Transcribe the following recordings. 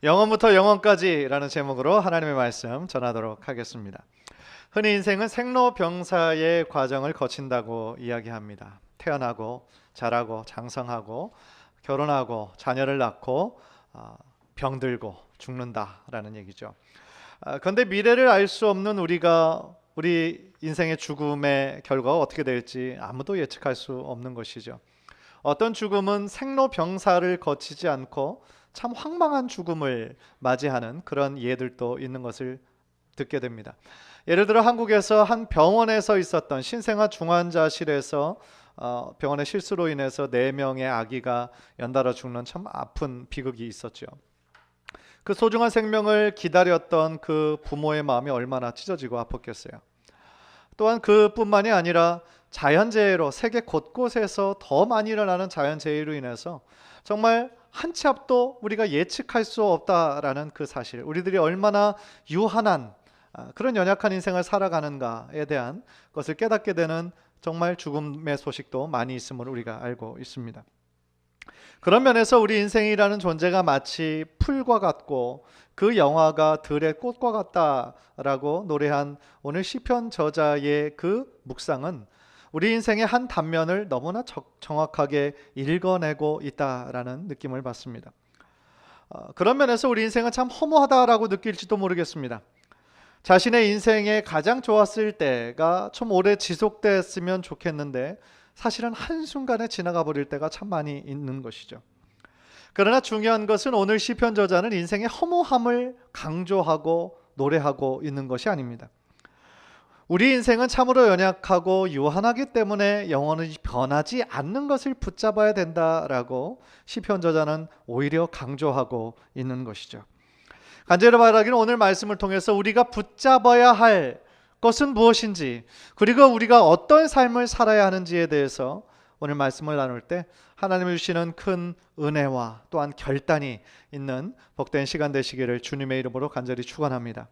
영원부터 영원까지라는 제목으로 하나님의 말씀 전하도록 하겠습니다. 흔히 인생은 생로병사의 과정을 거친다고 이야기합니다. 태어나고 자라고 장성하고 결혼하고 자녀를 낳고 병들고 죽는다라는 얘기죠. 그런데 미래를 알 수 없는 우리 인생의 죽음의 결과가 어떻게 될지 아무도 예측할 수 없는 것이죠. 어떤 죽음은 생로병사를 거치지 않고 참 황망한 죽음을 맞이하는 그런 예들도 있는 것을 듣게 됩니다. 예를 들어 한국에서 한 병원에서 있었던 신생아 중환자실에서 병원의 실수로 인해서 4명의 아기가 연달아 죽는 참 아픈 비극이 있었죠. 그 소중한 생명을 기다렸던 그 부모의 마음이 얼마나 찢어지고 아팠겠어요. 또한 그뿐만이 아니라 자연재해로 세계 곳곳에서 더 많이 일어나는 자연재해로 인해서 정말 한 치 앞도 우리가 예측할 수 없다라는 그 사실, 우리들이 얼마나 유한한 그런 연약한 인생을 살아가는가에 대한 것을 깨닫게 되는 정말 죽음의 소식도 많이 있음을 우리가 알고 있습니다. 그런 면에서 우리 인생이라는 존재가 마치 풀과 같고 그 영화가 들의 꽃과 같다라고 노래한 오늘 시편 저자의 그 묵상은 우리 인생의 한 단면을 너무나 정확하게 읽어내고 있다라는 느낌을 받습니다. 그런 면에서 우리 인생은 참 허무하다라고 느낄지도 모르겠습니다. 자신의 인생에 가장 좋았을 때가 좀 오래 지속됐으면 좋겠는데 사실은 한순간에 지나가 버릴 때가 참 많이 있는 것이죠. 그러나 중요한 것은 오늘 시편 저자는 인생의 허무함을 강조하고 노래하고 있는 것이 아닙니다. 우리 인생은 참으로 연약하고 유한하기 때문에 영원히 변하지 않는 것을 붙잡아야 된다라고 시편 저자는 오히려 강조하고 있는 것이죠. 간절히 바라기는 오늘 말씀을 통해서 우리가 붙잡아야 할 것은 무엇인지, 그리고 우리가 어떤 삶을 살아야 하는지에 대해서 오늘 말씀을 나눌 때 하나님이 주시는 큰 은혜와 또한 결단이 있는 복된 시간 되시기를 주님의 이름으로 간절히 축원합니다.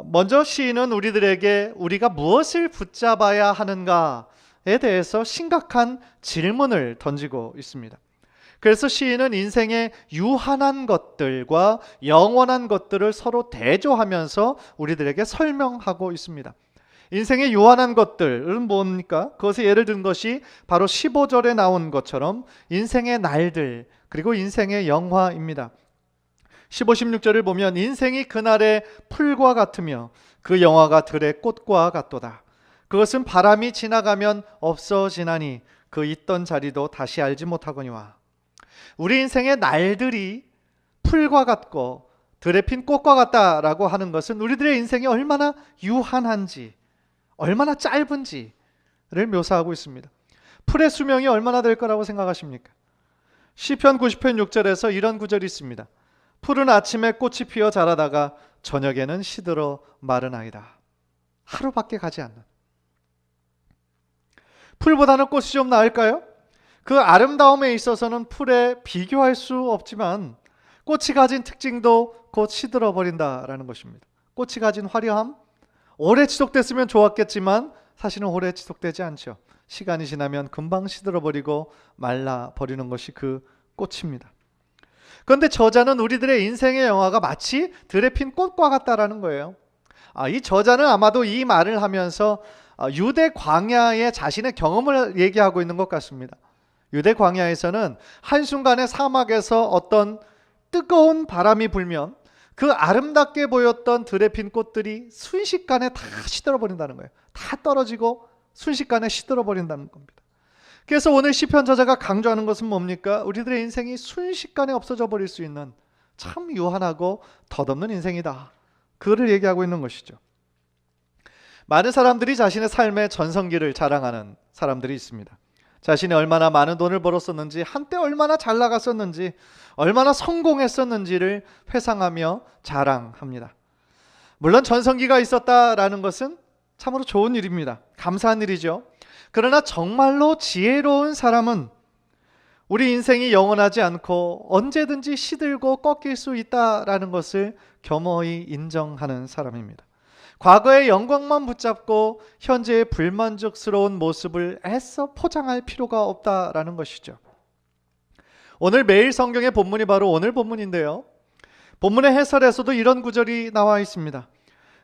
먼저 시인은 우리들에게 우리가 무엇을 붙잡아야 하는가에 대해서 심각한 질문을 던지고 있습니다. 그래서 시인은 인생의 유한한 것들과 영원한 것들을 서로 대조하면서 우리들에게 설명하고 있습니다. 인생의 유한한 것들은 뭡니까? 그것의 예를 든 것이 바로 15절에 나온 것처럼 인생의 날들, 그리고 인생의 영화입니다. 15, 16절을 보면 인생이 그날의 풀과 같으며 그 영화가 들의 꽃과 같도다. 그것은 바람이 지나가면 없어지나니 그 있던 자리도 다시 알지 못하거니와. 우리 인생의 날들이 풀과 같고 들에 핀 꽃과 같다라고 하는 것은 우리들의 인생이 얼마나 유한한지, 얼마나 짧은지를 묘사하고 있습니다. 풀의 수명이 얼마나 될 거라고 생각하십니까? 시편 90편 6절에서 이런 구절이 있습니다. 푸른 아침에 꽃이 피어 자라다가 저녁에는 시들어 마르나이다. 하루밖에 가지 않는. 풀보다는 꽃이 좀 나을까요? 그 아름다움에 있어서는 풀에 비교할 수 없지만 꽃이 가진 특징도 곧 시들어 버린다라는 것입니다. 꽃이 가진 화려함, 오래 지속됐으면 좋았겠지만 사실은 오래 지속되지 않죠. 시간이 지나면 금방 시들어 버리고 말라 버리는 것이 그 꽃입니다. 그런데 저자는 우리들의 인생의 영화가 마치 들에 핀 꽃과 같다라는 거예요. 이 저자는 아마도 이 말을 하면서 유대 광야의 자신의 경험을 얘기하고 있는 것 같습니다. 유대 광야에서는 한순간에 사막에서 어떤 뜨거운 바람이 불면 그 아름답게 보였던 들에 핀 꽃들이 순식간에 다 시들어버린다는 거예요. 다 떨어지고 순식간에 시들어버린다는 겁니다. 그래서 오늘 시편 저자가 강조하는 것은 뭡니까? 우리들의 인생이 순식간에 없어져 버릴 수 있는 참 유한하고 덧없는 인생이다. 그거를 얘기하고 있는 것이죠. 많은 사람들이 자신의 삶의 전성기를 자랑하는 사람들이 있습니다. 자신이 얼마나 많은 돈을 벌었었는지, 한때 얼마나 잘 나갔었는지, 얼마나 성공했었는지를 회상하며 자랑합니다. 물론 전성기가 있었다라는 것은 참으로 좋은 일입니다. 감사한 일이죠. 그러나 정말로 지혜로운 사람은 우리 인생이 영원하지 않고 언제든지 시들고 꺾일 수 있다라는 것을 겸허히 인정하는 사람입니다. 과거의 영광만 붙잡고 현재의 불만족스러운 모습을 애써 포장할 필요가 없다라는 것이죠. 오늘 매일 성경의 본문이 바로 오늘 본문인데요. 본문의 해설에서도 이런 구절이 나와 있습니다.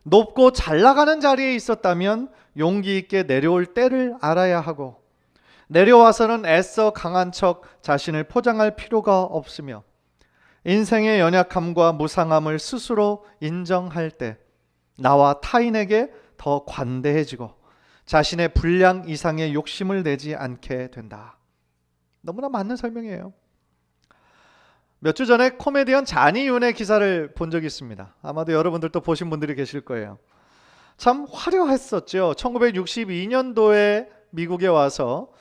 높고 잘 나가는 자리에 있었다면 용기 있게 내려올 때를 알아야 하고, 내려와서는 애써 강한 척 자신을 포장할 필요가 없으며, 인생의 연약함과 무상함을 스스로 인정할 때 나와 타인에게 더 관대해지고 자신의 분량 이상의 욕심을 내지 않게 된다. 너무나 맞는 설명이에요. 몇 주 전에 코미디언 자니 윤의 기사를 본 적이 있습니다. 아마도 여러분들도 보신 분들이 계실 거예요. 참 화려했었죠. 1962년도에 미국에 와서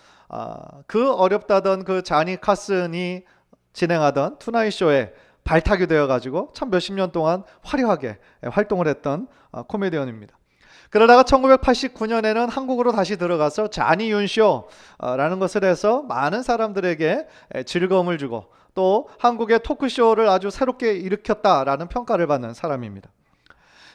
그 어렵다던 그 자니 카슨이 진행하던 투나잇 쇼에 발탁이 되어가지고 참 몇십 년 동안 화려하게 활동을 했던 코미디언입니다. 그러다가 1989년에는 한국으로 다시 들어가서 자니 윤 쇼라는 것을 해서 많은 사람들에게 즐거움을 주고 또 한국의 토크쇼를 아주 새롭게 일으켰다라는 평가를 받는 사람입니다.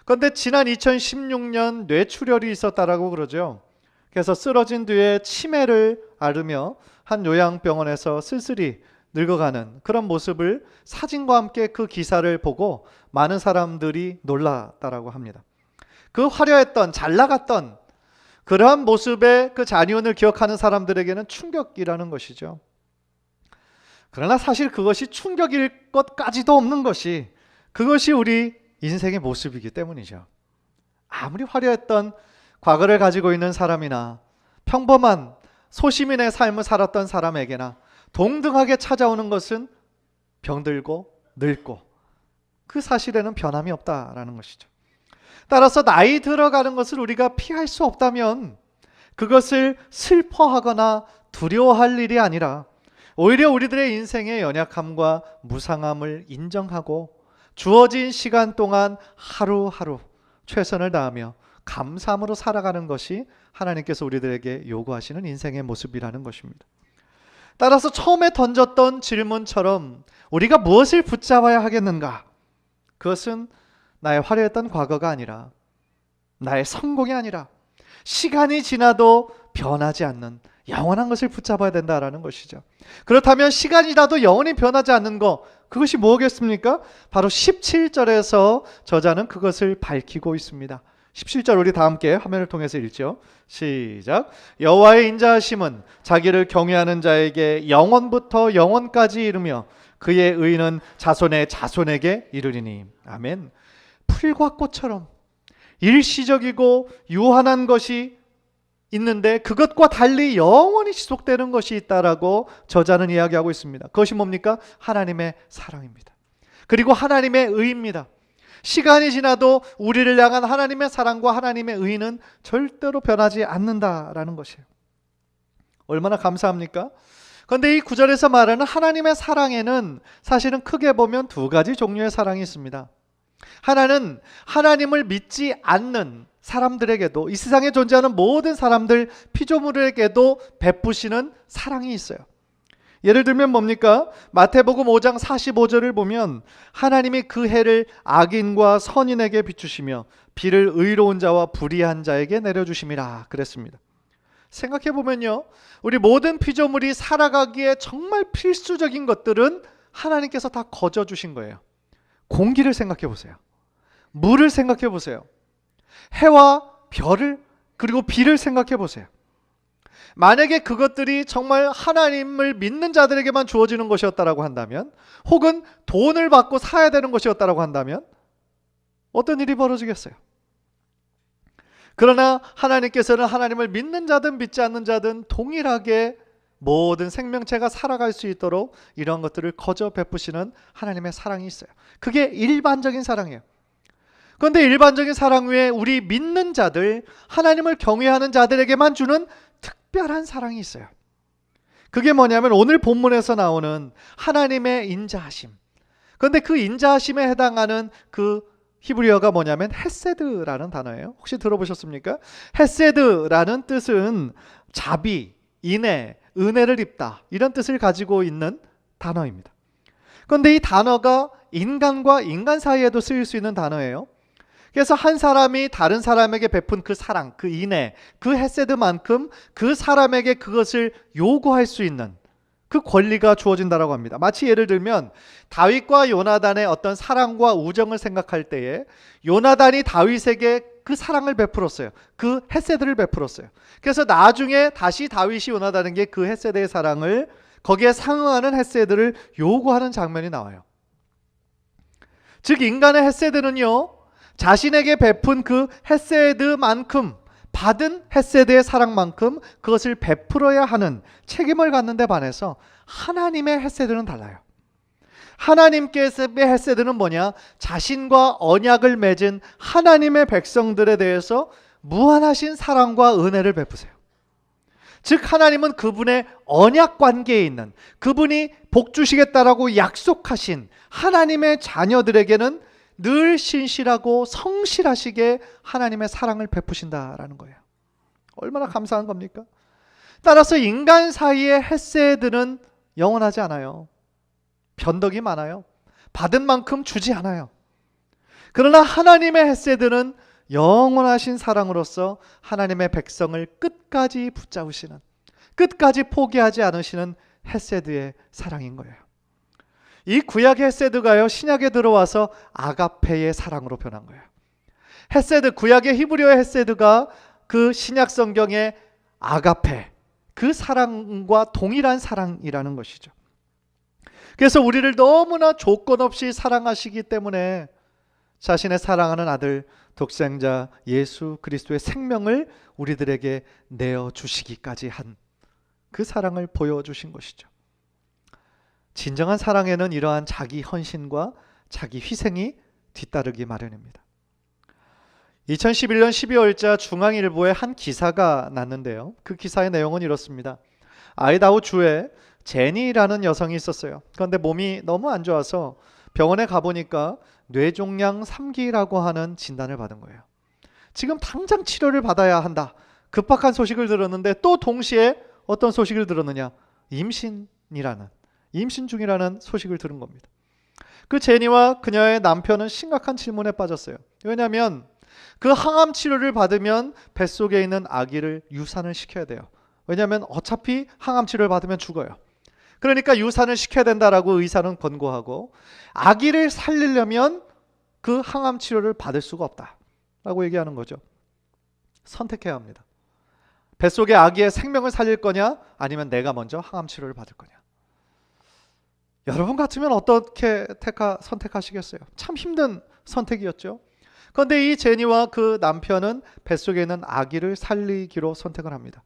그런데 지난 2016년 뇌출혈이 있었다라고 그러죠. 그래서 쓰러진 뒤에 치매를 앓으며 한 요양병원에서 쓸쓸히 늙어가는 그런 모습을 사진과 함께 그 기사를 보고 많은 사람들이 놀랐다라고 합니다. 그 화려했던 잘 나갔던 그러한 모습의 그 잔이온을 기억하는 사람들에게는 충격이라는 것이죠. 그러나 사실 그것이 충격일 것까지도 없는 것이 그것이 우리 인생의 모습이기 때문이죠. 아무리 화려했던 과거를 가지고 있는 사람이나 평범한 소시민의 삶을 살았던 사람에게나 동등하게 찾아오는 것은 병들고 늙고 그 사실에는 변함이 없다라는 것이죠. 따라서 나이 들어가는 것을 우리가 피할 수 없다면 그것을 슬퍼하거나 두려워할 일이 아니라 오히려 우리들의 인생의 연약함과 무상함을 인정하고 주어진 시간 동안 하루하루 최선을 다하며 감사함으로 살아가는 것이 하나님께서 우리들에게 요구하시는 인생의 모습이라는 것입니다. 따라서 처음에 던졌던 질문처럼 우리가 무엇을 붙잡아야 하겠는가? 그것은 나의 화려했던 과거가 아니라 나의 성공이 아니라 시간이 지나도 변하지 않는 영원한 것을 붙잡아야 된다라는 것이죠. 그렇다면 시간이라도 영원히 변하지 않는 것, 그것이 뭐겠습니까? 바로 17절에서 저자는 그것을 밝히고 있습니다. 17절 우리 다 함께 화면을 통해서 읽죠. 시작. 여호와의 인자하심은 자기를 경외하는 자에게 영원부터 영원까지 이르며 그의 의는 자손의 자손에게 이르리니. 아멘. 풀과 꽃처럼 일시적이고 유한한 것이 있는데 그것과 달리 영원히 지속되는 것이 있다라고 저자는 이야기하고 있습니다. 그것이 뭡니까? 하나님의 사랑입니다. 그리고 하나님의 의입니다. 시간이 지나도 우리를 향한 하나님의 사랑과 하나님의 의는 절대로 변하지 않는다라는 것이에요. 얼마나 감사합니까? 그런데 이 구절에서 말하는 하나님의 사랑에는 사실은 크게 보면 두 가지 종류의 사랑이 있습니다. 하나는 하나님을 믿지 않는 사람들에게도, 이 세상에 존재하는 모든 사람들 피조물에게도 베푸시는 사랑이 있어요. 예를 들면 뭡니까? 마태복음 5장 45절을 보면 하나님이 그 해를 악인과 선인에게 비추시며 비를 의로운 자와 불의한 자에게 내려주심이라 그랬습니다. 생각해 보면요, 우리 모든 피조물이 살아가기에 정말 필수적인 것들은 하나님께서 다 거저 주신 거예요. 공기를 생각해 보세요. 물을 생각해 보세요. 해와 별을, 그리고 비를 생각해 보세요. 만약에 그것들이 정말 하나님을 믿는 자들에게만 주어지는 것이었다라고 한다면, 혹은 돈을 받고 사야 되는 것이었다라고 한다면 어떤 일이 벌어지겠어요? 그러나 하나님께서는 하나님을 믿는 자든 믿지 않는 자든 동일하게 모든 생명체가 살아갈 수 있도록 이런 것들을 거저 베푸시는 하나님의 사랑이 있어요. 그게 일반적인 사랑이에요. 그런데 일반적인 사랑 외에 우리 믿는 자들, 하나님을 경외하는 자들에게만 주는 특별한 사랑이 있어요. 그게 뭐냐면 오늘 본문에서 나오는 하나님의 인자하심. 그런데 그 인자하심에 해당하는 그 히브리어가 뭐냐면 헤세드라는 단어예요. 혹시 들어보셨습니까? 헤세드라는 뜻은 자비, 인애, 은혜를 입다, 이런 뜻을 가지고 있는 단어입니다. 그런데 이 단어가 인간과 인간 사이에도 쓰일 수 있는 단어예요. 그래서 한 사람이 다른 사람에게 베푼 그 사랑, 그 인애, 그 헤세드만큼 그 사람에게 그것을 요구할 수 있는 그 권리가 주어진다라고 합니다. 마치 예를 들면 다윗과 요나단의 어떤 사랑과 우정을 생각할 때에 요나단이 다윗에게 그 사랑을 베풀었어요. 그 헤세드를 베풀었어요. 그래서 나중에 다시 다윗이 요나단에게 그 헤세드의 사랑을, 거기에 상응하는 헤세드를 요구하는 장면이 나와요. 즉 인간의 헤세드는요, 자신에게 베푼 그 헤세드만큼, 받은 헤세드의 사랑만큼 그것을 베풀어야 하는 책임을 갖는 데 반해서 하나님의 헤세드는 달라요. 하나님께서의 헤세드는 뭐냐? 자신과 언약을 맺은 하나님의 백성들에 대해서 무한하신 사랑과 은혜를 베푸세요. 즉 하나님은 그분의 언약 관계에 있는, 그분이 복 주시겠다라고 약속하신 하나님의 자녀들에게는 늘 신실하고 성실하시게 하나님의 사랑을 베푸신다라는 거예요. 얼마나 감사한 겁니까? 따라서 인간 사이의 헤세드는 영원하지 않아요. 변덕이 많아요. 받은 만큼 주지 않아요. 그러나 하나님의 헤세드는 영원하신 사랑으로서 하나님의 백성을 끝까지 붙잡으시는, 끝까지 포기하지 않으시는 헤세드의 사랑인 거예요. 이 구약의 헤세드가요, 신약에 들어와서 아가페의 사랑으로 변한 거예요. 헤세드, 구약의 히브리어의 헤세드가 그 신약 성경의 아가페, 그 사랑과 동일한 사랑이라는 것이죠. 그래서 우리를 너무나 조건 없이 사랑하시기 때문에 자신의 사랑하는 아들 독생자 예수 그리스도의 생명을 우리들에게 내어주시기까지 한 그 사랑을 보여주신 것이죠. 진정한 사랑에는 이러한 자기 헌신과 자기 희생이 뒤따르기 마련입니다. 2011년 12월자 중앙일보에 한 기사가 났는데요. 그 기사의 내용은 이렇습니다. 아이다호 주에 제니라는 여성이 있었어요. 그런데 몸이 너무 안 좋아서 병원에 가보니까 뇌종양 3기라고 하는 진단을 받은 거예요. 지금 당장 치료를 받아야 한다. 급박한 소식을 들었는데 또 동시에 어떤 소식을 들었느냐? 임신 중이라는 소식을 들은 겁니다. 그 제니와 그녀의 남편은 심각한 질문에 빠졌어요. 왜냐하면 그 항암 치료를 받으면 뱃속에 있는 아기를 유산을 시켜야 돼요. 왜냐하면 어차피 항암 치료를 받으면 죽어요. 그러니까 유산을 시켜야 된다라고 의사는 권고하고, 아기를 살리려면 그 항암 치료를 받을 수가 없다라고 얘기하는 거죠. 선택해야 합니다. 뱃속의 아기의 생명을 살릴 거냐, 아니면 내가 먼저 항암 치료를 받을 거냐. 여러분 같으면 어떻게 선택하시겠어요? 참 힘든 선택이었죠. 그런데 이 제니와 그 남편은 뱃속에 있는 아기를 살리기로 선택을 합니다.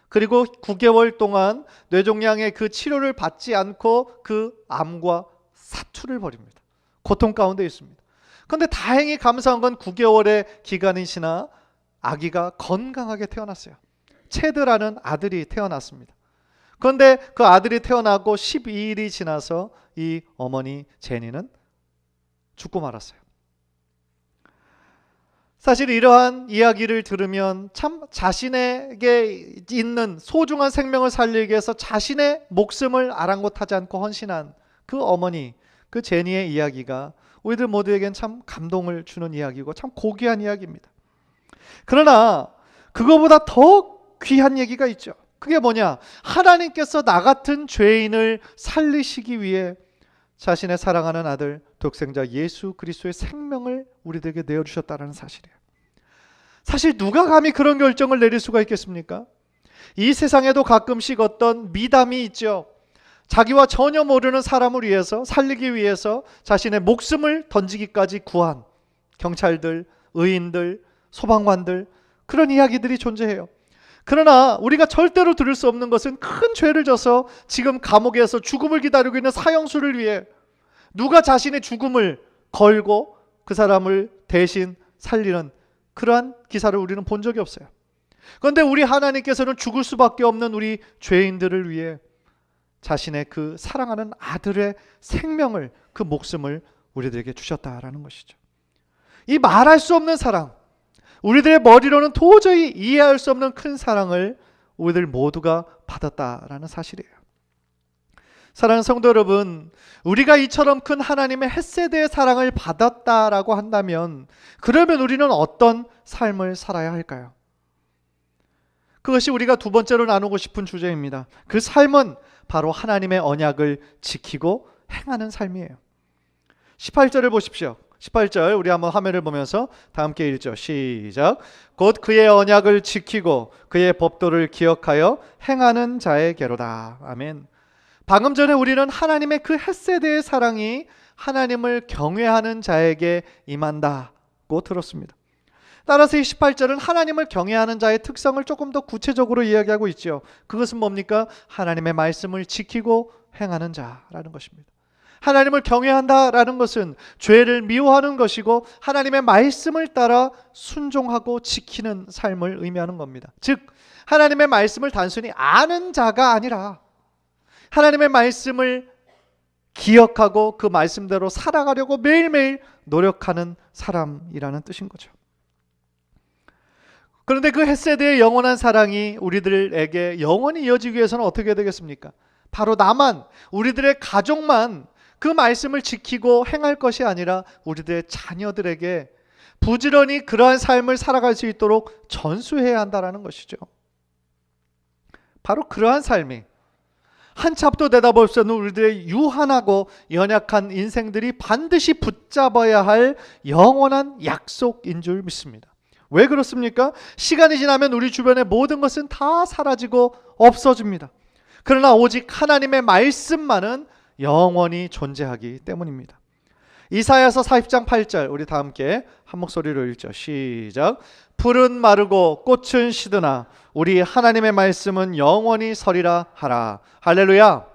그리고 9개월 동안 뇌종양의 그 치료를 받지 않고 그 암과 사투를 벌입니다. 고통 가운데 있습니다. 그런데 다행히 감사한 건 9개월의 기간이 지나 아기가 건강하게 태어났어요. 체드라는 아들이 태어났습니다. 그런데 그 아들이 태어나고 12일이 지나서 이 어머니 제니는 죽고 말았어요. 사실 이러한 이야기를 들으면 참 자신에게 있는 소중한 생명을 살리기 위해서 자신의 목숨을 아랑곳하지 않고 헌신한 그 어머니, 그 제니의 이야기가 우리들 모두에겐 참 감동을 주는 이야기고 참 고귀한 이야기입니다. 그러나 그거보다 더 귀한 얘기가 있죠. 그게 뭐냐? 하나님께서 나 같은 죄인을 살리시기 위해 자신의 사랑하는 아들 독생자 예수 그리스도의 생명을 우리들에게 내어주셨다는 사실이에요. 사실 누가 감히 그런 결정을 내릴 수가 있겠습니까? 이 세상에도 가끔씩 어떤 미담이 있죠. 자기와 전혀 모르는 사람을 위해서, 살리기 위해서 자신의 목숨을 던지기까지 구한 경찰들, 의인들, 소방관들, 그런 이야기들이 존재해요. 그러나 우리가 절대로 들을 수 없는 것은 큰 죄를 져서 지금 감옥에서 죽음을 기다리고 있는 사형수를 위해 누가 자신의 죽음을 걸고 그 사람을 대신 살리는 그러한 기사를 우리는 본 적이 없어요. 그런데 우리 하나님께서는 죽을 수밖에 없는 우리 죄인들을 위해 자신의 그 사랑하는 아들의 생명을, 그 목숨을 우리들에게 주셨다라는 것이죠. 이 말할 수 없는 사랑, 우리들의 머리로는 도저히 이해할 수 없는 큰 사랑을 우리들 모두가 받았다라는 사실이에요. 사랑하는 성도 여러분, 우리가 이처럼 큰 하나님의 헤세드의 사랑을 받았다라고 한다면 그러면 우리는 어떤 삶을 살아야 할까요? 그것이 우리가 두 번째로 나누고 싶은 주제입니다. 그 삶은 바로 하나님의 언약을 지키고 행하는 삶이에요. 18절을 보십시오. 18절 우리 한번 화면을 보면서 다 함께 읽죠. 시작. 곧 그의 언약을 지키고 그의 법도를 기억하여 행하는 자에게로다. 아멘. 방금 전에 우리는 하나님의 그 헷세대의 사랑이 하나님을 경외하는 자에게 임한다고 들었습니다. 따라서 이 18절은 하나님을 경외하는 자의 특성을 조금 더 구체적으로 이야기하고 있죠. 그것은 뭡니까? 하나님의 말씀을 지키고 행하는 자라는 것입니다. 하나님을 경외한다라는 것은 죄를 미워하는 것이고 하나님의 말씀을 따라 순종하고 지키는 삶을 의미하는 겁니다. 즉 하나님의 말씀을 단순히 아는 자가 아니라 하나님의 말씀을 기억하고 그 말씀대로 살아가려고 매일매일 노력하는 사람이라는 뜻인 거죠. 그런데 그 헷세대의 영원한 사랑이 우리들에게 영원히 이어지기 위해서는 어떻게 되겠습니까? 바로 나만, 우리들의 가족만 그 말씀을 지키고 행할 것이 아니라 우리들의 자녀들에게 부지런히 그러한 삶을 살아갈 수 있도록 전수해야 한다는 것이죠. 바로 그러한 삶이 한치 앞도 내다볼 수 없는 우리들의 유한하고 연약한 인생들이 반드시 붙잡아야 할 영원한 약속인 줄 믿습니다. 왜 그렇습니까? 시간이 지나면 우리 주변의 모든 것은 다 사라지고 없어집니다. 그러나 오직 하나님의 말씀만은 영원히 존재하기 때문입니다. 이사야서 40장 8절 우리 다 함께 한 목소리로 읽죠. 시작. 풀은 마르고 꽃은 시드나 우리 하나님의 말씀은 영원히 서리라 하라. 할렐루야.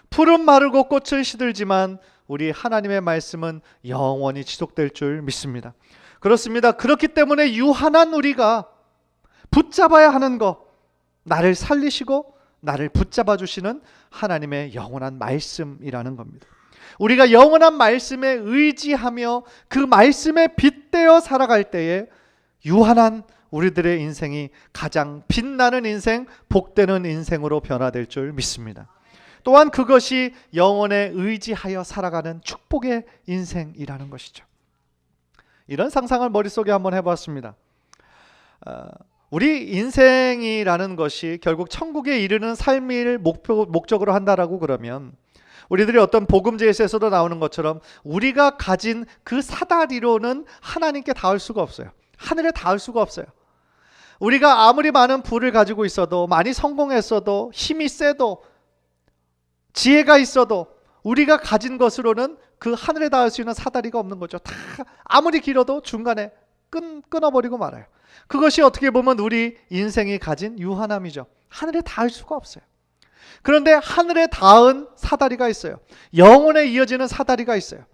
풀은 마르고 꽃은 시들지만 우리 하나님의 말씀은 영원히 지속될 줄 믿습니다. 그렇습니다. 그렇기 때문에 유한한 우리가 붙잡아야 하는 것, 나를 살리시고 나를 붙잡아 주시는 하나님의 영원한 말씀이라는 겁니다. 우리가 영원한 말씀에 의지하며 그 말씀에 빗대어 살아갈 때에 유한한 우리들의 인생이 가장 빛나는 인생, 복되는 인생으로 변화될 줄 믿습니다. 또한 그것이 영원에 의지하여 살아가는 축복의 인생이라는 것이죠. 이런 상상을 머릿속에 한번 해봤습니다. 우리 인생이라는 것이 결국 천국에 이르는 삶을 목적으로 한다라고 그러면 우리들이 어떤 복음제에서도 나오는 것처럼 우리가 가진 그 사다리로는 하나님께 닿을 수가 없어요. 하늘에 닿을 수가 없어요. 우리가 아무리 많은 부를 가지고 있어도, 많이 성공했어도, 힘이 세도, 지혜가 있어도 우리가 가진 것으로는 그 하늘에 닿을 수 있는 사다리가 없는 거죠. 다 아무리 길어도 중간에 끊어버리고 말아요. 그것이 어떻게 보면 우리 인생이 가진 유한함이죠. 하늘에 닿을 수가 없어요. 그런데 하늘에 닿은 사다리가 있어요. 영혼에 이어지는 사다리가 있어요.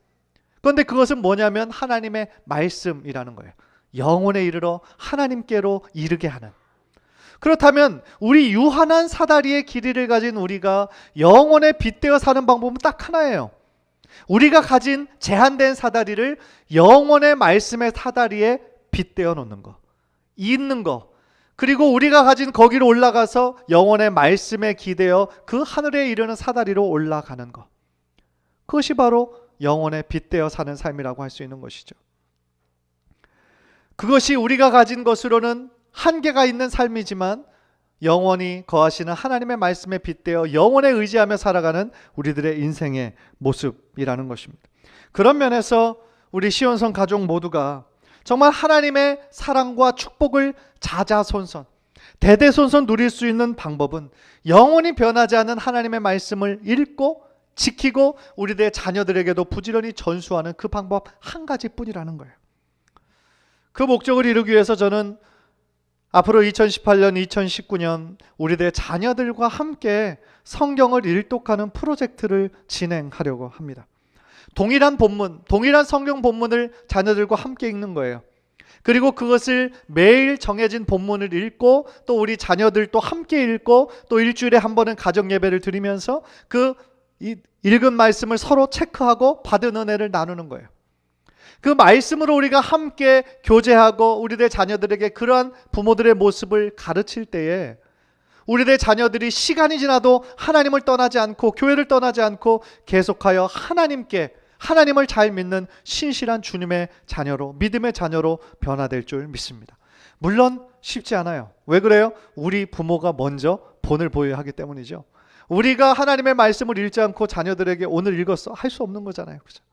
그런데 그것은 뭐냐면 하나님의 말씀이라는 거예요. 영혼에 이르러 하나님께로 이르게 하는. 그렇다면 우리 유한한 사다리의 길이를 가진 우리가 영혼에 빗대어 사는 방법은 딱 하나예요. 우리가 가진 제한된 사다리를 영혼의 말씀의 사다리에 빗대어 놓는 거, 잇는 거, 그리고 우리가 가진 거기로 올라가서 영혼의 말씀에 기대어 그 하늘에 이르는 사다리로 올라가는 거. 그것이 바로 영혼에 빗대어 사는 삶이라고 할 수 있는 것이죠. 그것이 우리가 가진 것으로는 한계가 있는 삶이지만 영원히 거하시는 하나님의 말씀에 빗대어 영원에 의지하며 살아가는 우리들의 인생의 모습이라는 것입니다. 그런 면에서 우리 시온성 가족 모두가 정말 하나님의 사랑과 축복을 자자손손, 대대손손 누릴 수 있는 방법은 영원히 변하지 않는 하나님의 말씀을 읽고 지키고 우리들의 자녀들에게도 부지런히 전수하는 그 방법 한 가지뿐이라는 거예요. 그 목적을 이루기 위해서 저는 앞으로 2018년, 2019년 우리들의 자녀들과 함께 성경을 일독하는 프로젝트를 진행하려고 합니다. 동일한 본문, 동일한 성경 본문을 자녀들과 함께 읽는 거예요. 그리고 그것을 매일 정해진 본문을 읽고 또 우리 자녀들도 함께 읽고 또 일주일에 한 번은 가정 예배를 드리면서 그 읽은 말씀을 서로 체크하고 받은 은혜를 나누는 거예요. 그 말씀으로 우리가 함께 교제하고 우리들의 자녀들에게 그러한 부모들의 모습을 가르칠 때에 우리들의 자녀들이 시간이 지나도 하나님을 떠나지 않고 교회를 떠나지 않고 계속하여 하나님을 잘 믿는 신실한 주님의 자녀로, 믿음의 자녀로 변화될 줄 믿습니다. 물론 쉽지 않아요. 왜 그래요? 우리 부모가 먼저 본을 보여야 하기 때문이죠. 우리가 하나님의 말씀을 읽지 않고 자녀들에게 오늘 읽었어 할 수 없는 거잖아요. 그죠?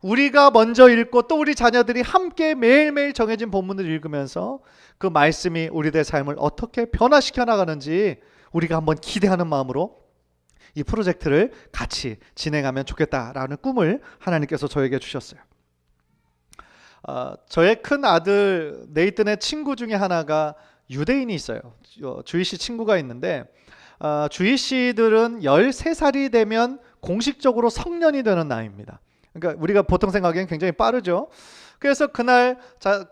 우리가 먼저 읽고 또 우리 자녀들이 함께 매일매일 정해진 본문을 읽으면서 그 말씀이 우리들의 삶을 어떻게 변화시켜 나가는지 우리가 한번 기대하는 마음으로 이 프로젝트를 같이 진행하면 좋겠다라는 꿈을 하나님께서 저에게 주셨어요. 저의 큰 아들 네이튼의 친구 중에 하나가 유대인이 있어요. 주이시 친구가 있는데 주이 씨들은 13살이 되면 공식적으로 성년이 되는 나이입니다. 그러니까 우리가 보통 생각하기엔 굉장히 빠르죠. 그래서 그날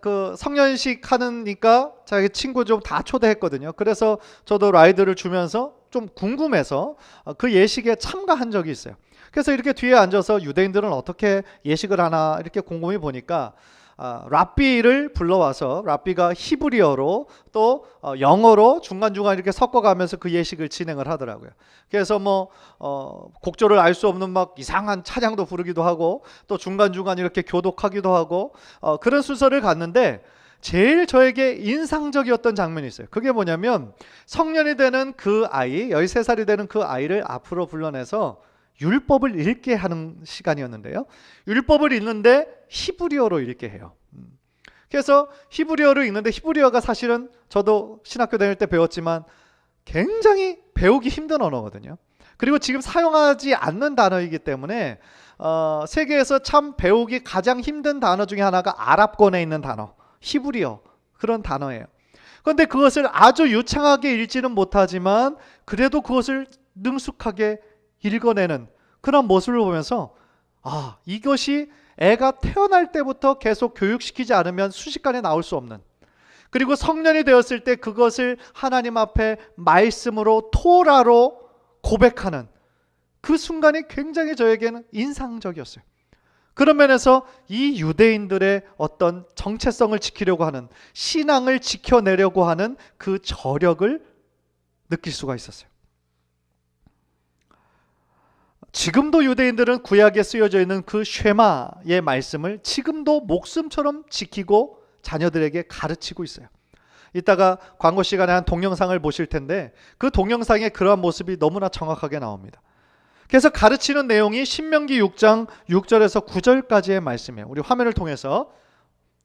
그 성년식 하니까 자기 친구 좀 다 초대했거든요. 그래서 저도 라이드를 주면서 좀 궁금해서 그 예식에 참가한 적이 있어요. 그래서 이렇게 뒤에 앉아서 유대인들은 어떻게 예식을 하나 이렇게 곰곰이 보니까 랍비를 불러와서 랍비가 히브리어로 또 영어로 중간중간 이렇게 섞어가면서 그 예식을 진행을 하더라고요. 그래서 곡조를 알 수 없는 막 이상한 찬양도 부르기도 하고 또 중간중간 이렇게 교독하기도 하고 그런 순서를 갔는데 제일 저에게 인상적이었던 장면이 있어요. 그게 뭐냐면 성년이 되는 그 아이, 13살이 되는 그 아이를 앞으로 불러내서 율법을 읽게 하는 시간이었는데요. 율법을 읽는데 히브리어로 읽게 해요. 그래서 히브리어를 읽는데 히브리어가 사실은 저도 신학교 다닐 때 배웠지만 굉장히 배우기 힘든 언어거든요. 그리고 지금 사용하지 않는 단어이기 때문에 세계에서 참 배우기 가장 힘든 단어 중에 하나가 아랍권에 있는 단어, 히브리어 그런 단어예요. 그런데 그것을 아주 유창하게 읽지는 못하지만 그래도 그것을 능숙하게 읽어내는 그런 모습을 보면서 이것이 애가 태어날 때부터 계속 교육시키지 않으면 순식간에 나올 수 없는, 그리고 성년이 되었을 때 그것을 하나님 앞에 말씀으로 토라로 고백하는 그 순간이 굉장히 저에게는 인상적이었어요. 그런 면에서 이 유대인들의 어떤 정체성을 지키려고 하는, 신앙을 지켜내려고 하는 그 저력을 느낄 수가 있었어요. 지금도 유대인들은 구약에 쓰여져 있는 그 쉐마의 말씀을 지금도 목숨처럼 지키고 자녀들에게 가르치고 있어요. 이따가 광고 시간에 한 동영상을 보실 텐데 그 동영상에 그러한 모습이 너무나 정확하게 나옵니다. 그래서 가르치는 내용이 신명기 6장 6절에서 9절까지의 말씀이에요. 우리 화면을 통해서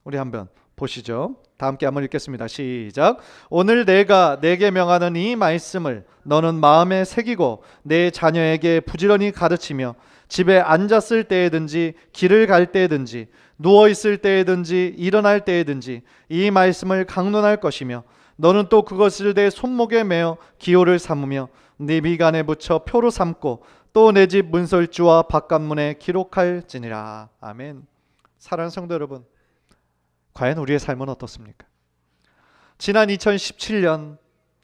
우리 한번 보시죠. 다 함께 한번 읽겠습니다. 시작. 오늘 내가 내게 명하는 이 말씀을 너는 마음에 새기고 내 자녀에게 부지런히 가르치며 집에 앉았을 때에든지 길을 갈 때에든지 누워 있을 때에든지 일어날 때에든지 이 말씀을 강론할 것이며 너는 또 그것을 내 손목에 매어 기호를 삼으며 네 미간에 붙여 표로 삼고 또 내 집 문설주와 바깥문에 기록할지니라. 아멘. 사랑하는 성도 여러분, 과연 우리의 삶은 어떻습니까? 지난 2017년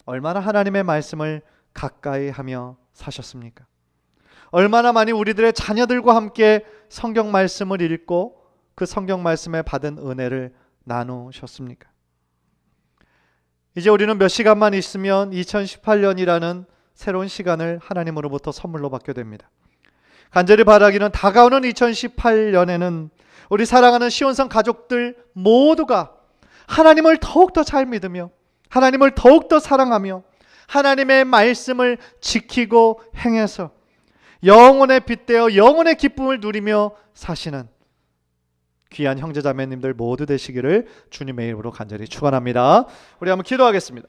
얼마나 하나님의 말씀을 가까이 하며 사셨습니까? 얼마나 많이 우리들의 자녀들과 함께 성경 말씀을 읽고 그 성경 말씀에 받은 은혜를 나누셨습니까? 이제 우리는 몇 시간만 있으면 2018년이라는 새로운 시간을 하나님으로부터 선물로 받게 됩니다. 간절히 바라기는 다가오는 2018년에는 우리 사랑하는 시온성 가족들 모두가 하나님을 더욱더 잘 믿으며 하나님을 더욱더 사랑하며 하나님의 말씀을 지키고 행해서 영혼의 빗대어 영혼의 기쁨을 누리며 사시는 귀한 형제자매님들 모두 되시기를 주님의 이름으로 간절히 축원합니다. 우리 한번 기도하겠습니다.